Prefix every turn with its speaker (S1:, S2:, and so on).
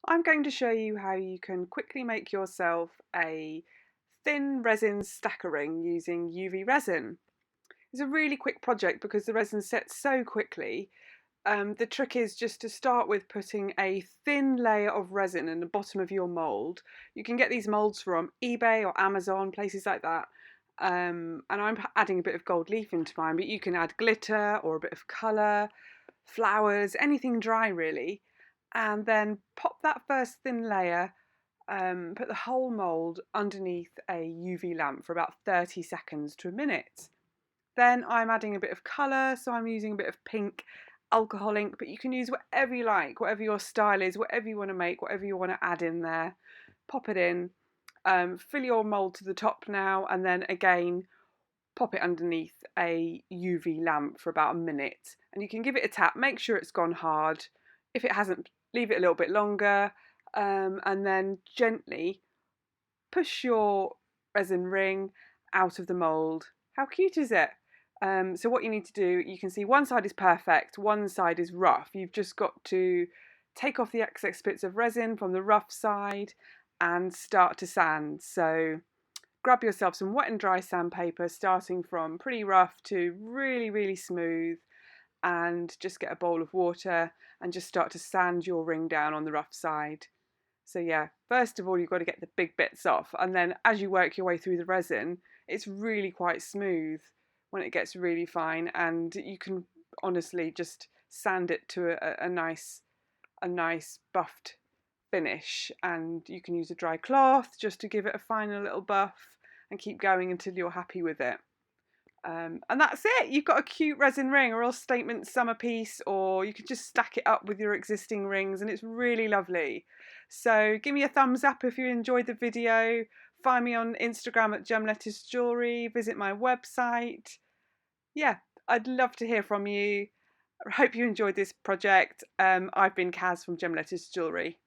S1: I'm going to show you how you can quickly make yourself a thin resin stacker ring using UV resin. It's a really quick project because the resin sets so quickly. The trick is just to start with putting a thin layer of resin in the bottom of your mould. You can get these moulds from eBay or Amazon, places like that. And I'm adding a bit of gold leaf into mine, but you can add glitter or a bit of colour, flowers, anything dry really. And then pop that first thin layer, put the whole mould underneath a UV lamp for about 30 seconds to a minute. Then I'm adding a bit of colour, so I'm using a bit of pink alcohol ink, but you can use whatever you like, whatever your style is, whatever you want to make, whatever you want to add in there. Pop it in, fill your mould to the top now, and then again pop it underneath a UV lamp for about a minute. And you can give it a tap, make sure it's gone hard. If it hasn't, leave it a little bit longer, and then gently push your resin ring out of the mould. How cute is it? So what you need to do, you can see one side is perfect, one side is rough. You've just got to take off the excess bits of resin from the rough side and start to sand. So grab yourself some wet and dry sandpaper, starting from pretty rough to really, really smooth, and just get a bowl of water and just start to sand your ring down on the rough side. So yeah, first of all, you've got to get the big bits off, and then as you work your way through the resin, it's really quite smooth when it gets really fine, and you can honestly just sand it to a nice buffed finish. And you can use a dry cloth just to give it a final little buff and keep going until you're happy with it. And that's it. You've got a cute resin ring, a real statement summer piece, or you can just stack it up with your existing rings and it's really lovely. So give me a thumbs up if you enjoyed the video. Find me on Instagram at Jewellery. Visit my website. Yeah, I'd love to hear from you. I hope you enjoyed this project. I've been Kaz from Jewellery.